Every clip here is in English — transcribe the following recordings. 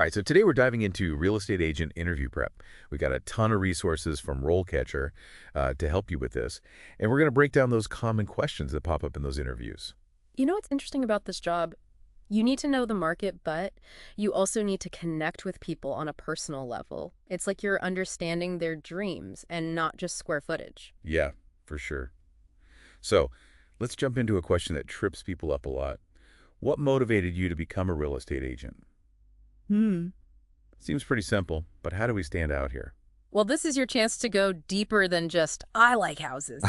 All right, so today we're diving into real estate agent interview prep. We got a ton of resources from RoleCatcher to help you with this, and we're going to break down those common questions that pop up in those interviews. You know what's interesting about this job? You need to know the market, but you also need to connect with people on a personal level. It's like you're understanding their dreams and not just square footage. Yeah, for sure. So let's jump into a question that trips people up a lot. What motivated you to become a real estate agent? Hmm. Seems pretty simple, but how do we stand out here? Well, this is your chance to go deeper than just, I like houses.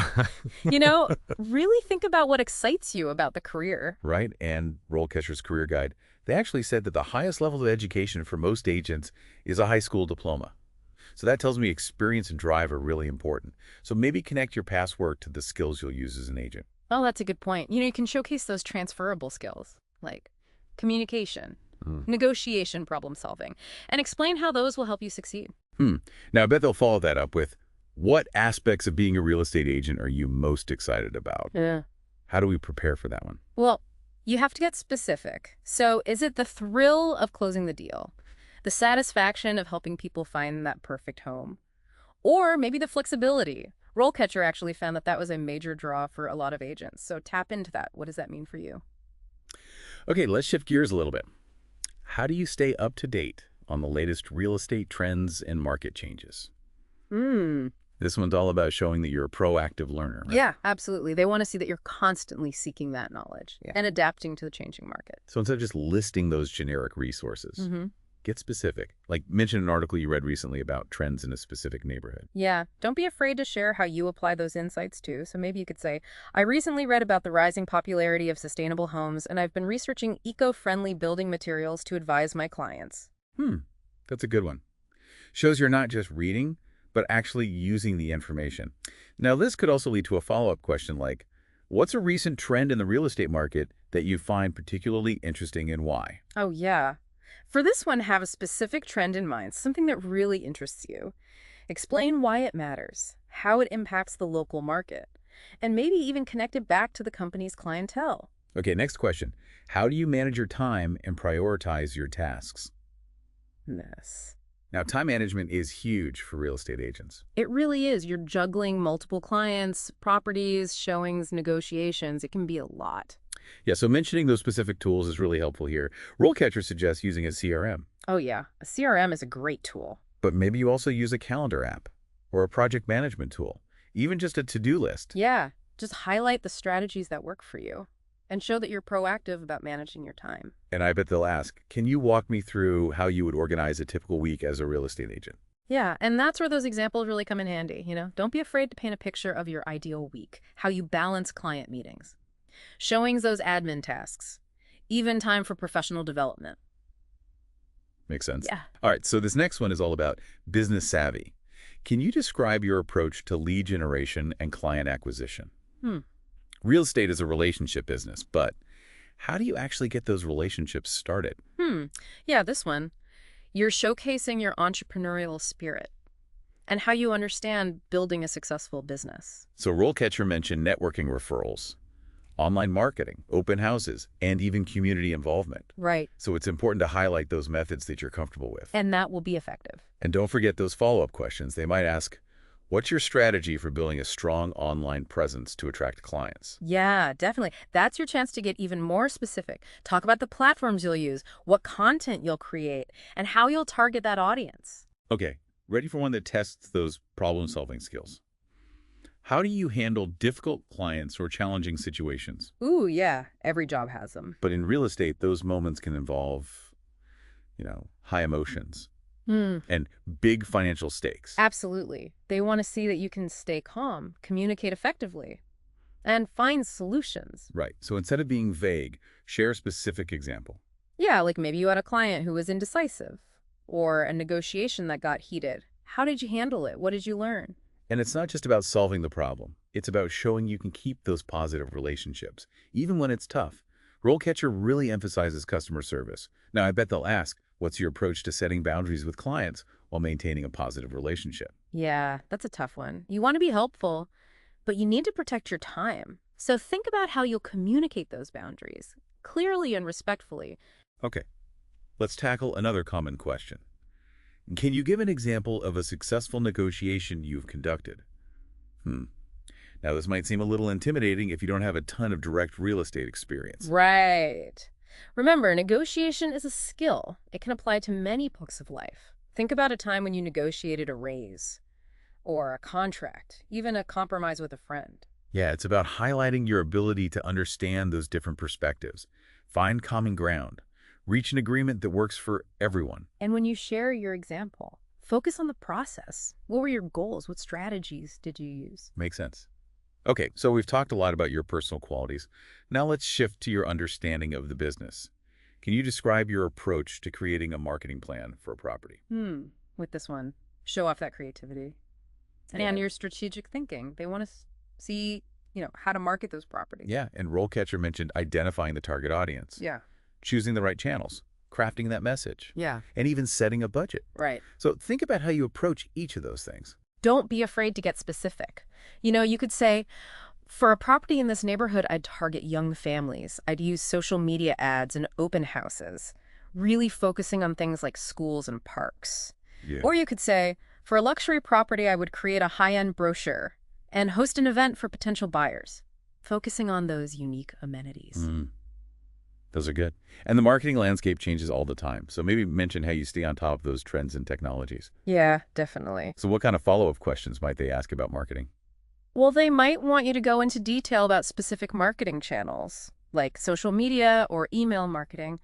You know, really think about what excites you about the career. Right? And RoleCatcher's Career Guide, they actually said that the highest level of education for most agents is a high school diploma. So that tells me experience and drive are really important. So maybe connect your past work to the skills you'll use as an agent. Oh, that's a good point. You can showcase those transferable skills, like communication, negotiation, problem solving, and explain how those will help you succeed. Now, I bet they'll follow that up with, what aspects of being a real estate agent are you most excited about? Yeah. How do we prepare for that one? Well, you have to get specific. So is it the thrill of closing the deal? The satisfaction of helping people find that perfect home? Or maybe the flexibility? RoleCatcher actually found that that was a major draw for a lot of agents. So tap into that. What does that mean for you? Okay, let's shift gears a little bit. How do you stay up to date on the latest real estate trends and market changes? This one's all about showing that you're a proactive learner, right? Yeah, absolutely. They want to see that you're constantly seeking that knowledge Yeah. and adapting to the changing market. So instead of just listing those generic resources, get specific. Like mention an article you read recently about trends in a specific neighborhood. Yeah, don't be afraid to share how you apply those insights too. So maybe you could say, I recently read about the rising popularity of sustainable homes, and I've been researching eco-friendly building materials to advise my clients. That's a good one. Shows you're not just reading, but actually using the information. Now, this could also lead to a follow-up question like, what's a recent trend in the real estate market that you find particularly interesting and why? Oh, yeah. For this one, have a specific trend in mind, something that really interests you. Explain why it matters, how it impacts the local market, and maybe even connect it back to the company's clientele. Okay, next question. How do you manage your time and prioritize your tasks? Yes. Now, time management is huge for real estate agents. It really is. You're juggling multiple clients, properties, showings, negotiations. It can be a lot. Yeah, so mentioning those specific tools is really helpful here. RoleCatcher suggests using a CRM, Oh, yeah. A CRM is a great tool. but maybe you also use a calendar app or a project management tool, even just a to-do list. Yeah. Just highlight the strategies that work for you and show that you're proactive about managing your time. And I bet they'll ask, can you walk me through how you would organize a typical week as a real estate agent? Yeah, and that's where those examples really come in handy. Don't be afraid to paint a picture of your ideal week, how you balance client meetings, showings those admin tasks, even time for professional development. Makes sense? Yeah. All right, so this next one is all about business savvy. Can you describe your approach to lead generation and client acquisition? Real estate is a relationship business, but how do you actually get those relationships started? Yeah, this one. You're showcasing your entrepreneurial spirit and how you understand building a successful business. So RoleCatcher mentioned networking referrals, online marketing, open houses, and even community involvement. Right. So it's important to highlight those methods that you're comfortable with. And that will be effective. And don't forget those follow-up questions. They might ask, what's your strategy for building a strong online presence to attract clients? Yeah, definitely. That's your chance to get even more specific. Talk about the platforms you'll use, what content you'll create, and how you'll target that audience. Okay, ready for one that tests those problem-solving skills. How do you handle difficult clients or challenging situations? Ooh, yeah. Every job has them. But in real estate, those moments can involve, high emotions and big financial stakes. Absolutely. They want to see that you can stay calm, communicate effectively, and find solutions. Right. So instead of being vague, share a specific example. Yeah, like maybe you had a client who was indecisive or a negotiation that got heated. How did you handle it? What did you learn? And it's not just about solving the problem. It's about showing you can keep those positive relationships, even when it's tough. RoleCatcher really emphasizes customer service. Now, I bet they'll ask, what's your approach to setting boundaries with clients while maintaining a positive relationship? Yeah, that's a tough one. You want to be helpful, but you need to protect your time. So think about how you'll communicate those boundaries, clearly and respectfully. Okay. Let's tackle another common question. Can you give an example of a successful negotiation you've conducted? Now, this might seem a little intimidating if you don't have a ton of direct real estate experience. Right. Remember, negotiation is a skill. It can apply to many books of life. Think about a time when you negotiated a raise or a contract, even a compromise with a friend. Yeah, it's about highlighting your ability to understand those different perspectives, find common ground, reach an agreement that works for everyone. And when you share your example, focus on the process. What were your goals? What strategies did you use? Makes sense. Okay, so we've talked a lot about your personal qualities. Now let's shift to your understanding of the business. Can you describe your approach to creating a marketing plan for a property? With this one, show off that creativity and your strategic thinking. They want to see, how to market those properties. Yeah, and RoleCatcher mentioned identifying the target audience, Yeah. choosing the right channels, crafting that message, Yeah. and even setting a budget. Right. So think about how you approach each of those things. Don't be afraid to get specific. You could say, for a property in this neighborhood, I'd target young families. I'd use social media ads and open houses, really focusing on things like schools and parks. Yeah. Or you could say, for a luxury property, I would create a high-end brochure and host an event for potential buyers, focusing on those unique amenities. Those are good. And the marketing landscape changes all the time. So maybe mention how you stay on top of those trends and technologies. Yeah, definitely. So what kind of follow-up questions might they ask about marketing? Well, they might want you to go into detail about specific marketing channels, like social media or email marketing,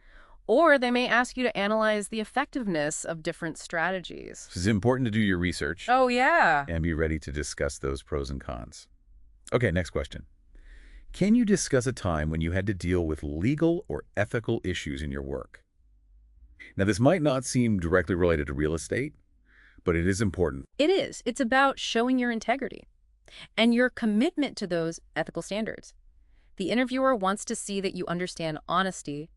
or they may ask you to analyze the effectiveness of different strategies. It's important to do your research Oh, yeah. and be ready to discuss those pros and cons. Okay, next question. Can you discuss a time when you had to deal with legal or ethical issues in your work? Now, this might not seem directly related to real estate, but it is important. It is. It's about showing your integrity and your commitment to those ethical standards. The interviewer wants to see that you understand honesty,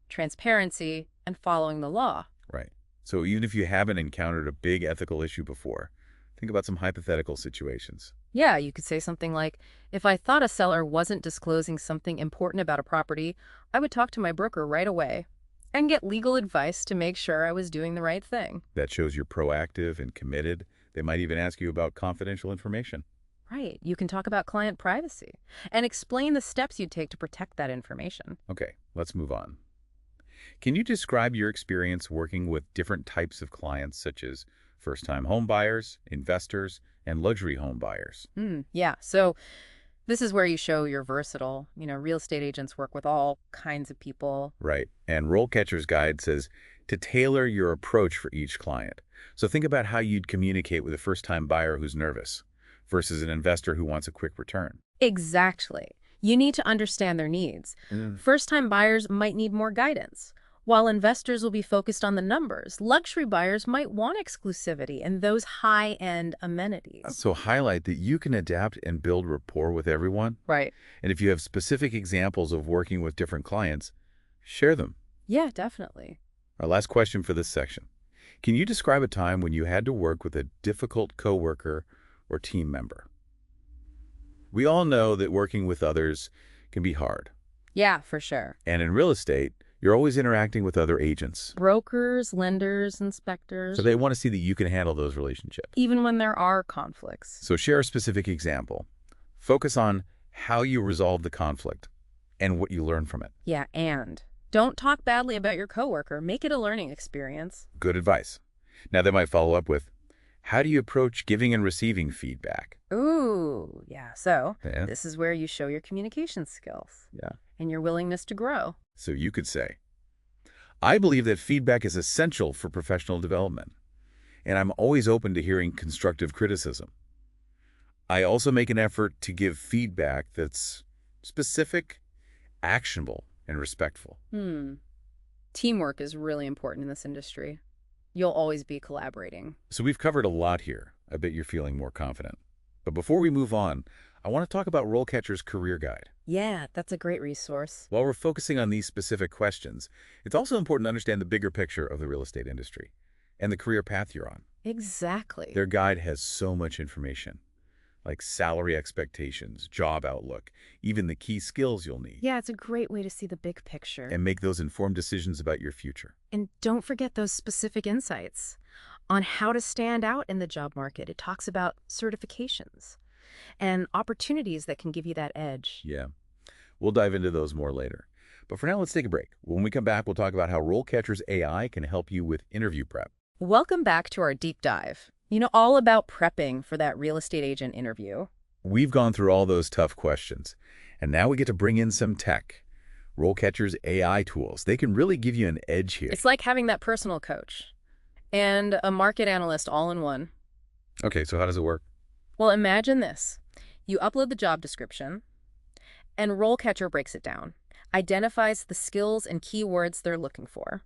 transparency, and following the law. Right. So even if you haven't encountered a big ethical issue before, think about some hypothetical situations. Yeah, you could say something like, if I thought a seller wasn't disclosing something important about a property, I would talk to my broker right away and get legal advice to make sure I was doing the right thing. That shows you're proactive and committed. They might even ask you about confidential information. Right. You can talk about client privacy and explain the steps you'd take to protect that information. Okay, let's move on. Can you describe your experience working with different types of clients, such as first-time home buyers, investors, and luxury home buyers? Yeah. So this is where you show you're versatile. Real estate agents work with all kinds of people. Right. And RoleCatcher's guide says to tailor your approach for each client. So think about how you'd communicate with a first-time buyer who's nervous versus an investor who wants a quick return. Exactly. You need to understand their needs. First-time buyers might need more guidance, while investors will be focused on the numbers. Luxury buyers might want exclusivity and those high-end amenities. So highlight that you can adapt and build rapport with everyone. Right. And if you have specific examples of working with different clients, share them. Yeah, definitely. Our last question for this section. Can you describe a time when you had to work with a difficult coworker or team member? We all know that working with others can be hard. Yeah, for sure. And in real estate, you're always interacting with other agents. Brokers, lenders, inspectors. So they want to see that you can handle those relationships. Even when there are conflicts. So share a specific example. Focus on how you resolve the conflict and what you learn from it. Yeah, and don't talk badly about your coworker. Make it a learning experience. Good advice. Now they might follow up with, how do you approach giving and receiving feedback? Ooh, yeah. So Yeah. this is where you show your communication skills. Yeah. And your willingness to grow. So you could say, I believe that feedback is essential for professional development, and I'm always open to hearing constructive criticism. I also make an effort to give feedback that's specific, actionable, and respectful. Teamwork is really important in this industry. You'll always be collaborating. So we've covered a lot here. I bet you're feeling more confident. But before we move on, I want to talk about RoleCatcher's Career Guide. Yeah, that's a great resource. While we're focusing on these specific questions, it's also important to understand the bigger picture of the real estate industry and the career path you're on. Exactly. Their guide has so much information. like salary expectations, job outlook, even the key skills you'll need, Yeah, it's a great way to see the big picture. and make those informed decisions about your future. And don't forget those specific insights on how to stand out in the job market. It talks about certifications and opportunities that can give you that edge. Yeah, we'll dive into those more later. But for now, let's take a break. When we come back, we'll talk about how RoleCatcher's AI can help you with interview prep. Welcome back to our deep dive. All about prepping for that real estate agent interview. We've gone through all those tough questions, and now we get to bring in some tech. RoleCatcher's AI tools, they can really give you an edge here. It's like having that personal coach and a market analyst all in one. Okay, so how does it work? Well, imagine this. You upload the job description, and RoleCatcher breaks it down, identifies the skills and keywords they're looking for.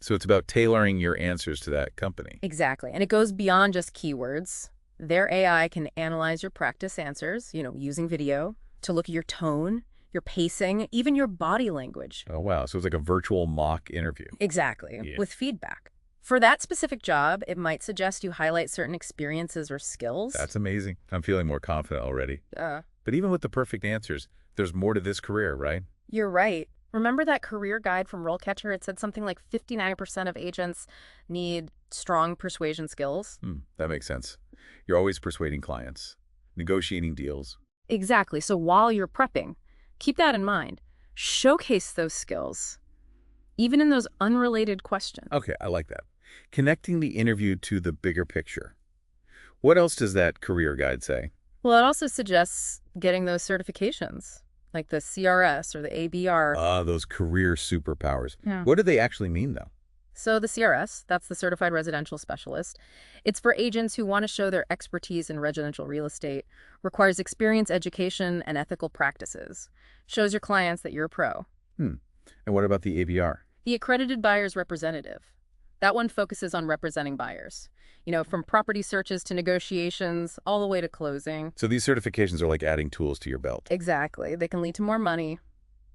So it's about tailoring your answers to that company. Exactly. And it goes beyond just keywords. Their AI can analyze your practice answers, using video to look at your tone, your pacing, even your body language. Oh, wow. So it's like a virtual mock interview. Exactly. Yeah. With feedback. For that specific job, it might suggest you highlight certain experiences or skills. That's amazing. I'm feeling more confident already. But even with the perfect answers, there's more to this career, right? you're right. Remember that career guide from RoleCatcher? It said something like 59% of agents need strong persuasion skills. That makes sense. You're always persuading clients, negotiating deals. Exactly. So while you're prepping, keep that in mind. Showcase those skills, even in those unrelated questions. Okay, I like that. Connecting the interview to the bigger picture. What else does that career guide say? Well, it also suggests getting those certifications, like the CRS or the ABR. Those career superpowers. Yeah. What do they actually mean, though? So the CRS, that's the Certified Residential Specialist. It's for agents who want to show their expertise in residential real estate, requires experience, education, and ethical practices. Shows your clients that you're a pro. And what about the ABR? The Accredited Buyer's Representative. That one focuses on representing buyers. From property searches to negotiations, all the way to closing. So these certifications are like adding tools to your belt. Exactly. They can lead to more money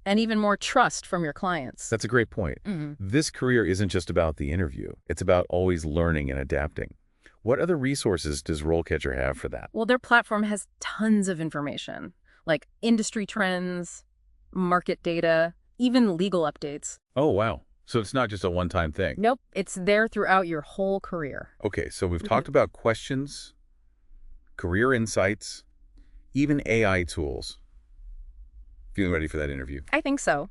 and even more trust from your clients. That's a great point. This career isn't just about the interview. It's about always learning and adapting. What other resources does RoleCatcher have for that? Well, their platform has tons of information, like industry trends, market data, even legal updates. Oh, wow. So it's not just a one-time thing. Nope, it's there throughout your whole career. Okay, so we've talked about questions, career insights, even AI tools. Feeling ready for that interview? I think so.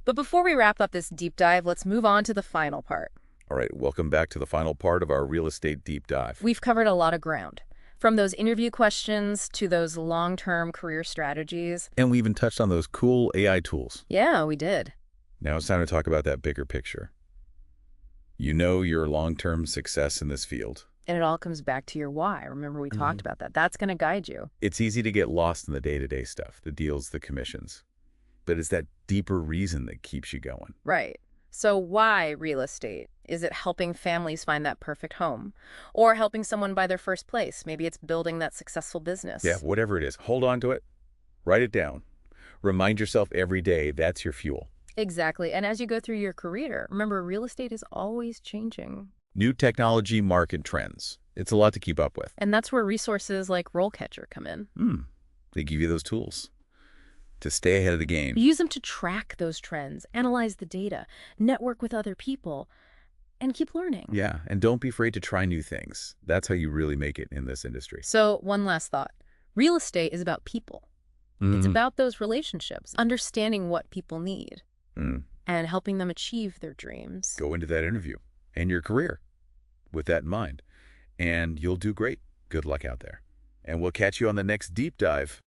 But before we wrap up this deep dive, let's move on to the final part. All right, welcome back to the final part of our real estate deep dive. We've covered a lot of ground, from those interview questions to those long-term career strategies. And we even touched on those cool AI tools. Yeah, we did. Now it's time to talk about that bigger picture. Your long-term success in this field. And it all comes back to your why. Remember, we talked about that. That's going to guide you. It's easy to get lost in the day-to-day stuff, the deals, the commissions. But it's that deeper reason that keeps you going. Right. So why real estate? Is it helping families find that perfect home? Or helping someone buy their first place? Maybe it's building that successful business. Yeah, whatever it is, hold on to it. Write it down. Remind yourself every day that's your fuel. Exactly. And as you go through your career, remember, real estate is always changing. New technology, market trends. It's a lot to keep up with. And that's where resources like RoleCatcher come in. They give you those tools to stay ahead of the game. Use them to track those trends, analyze the data, network with other people, and keep learning. Yeah, and don't be afraid to try new things. That's how you really make it in this industry. So one last thought. Real estate is about people. It's about those relationships, understanding what people need, and helping them achieve their dreams. Go into that interview and your career with that in mind, and you'll do great. Good luck out there. And we'll catch you on the next deep dive.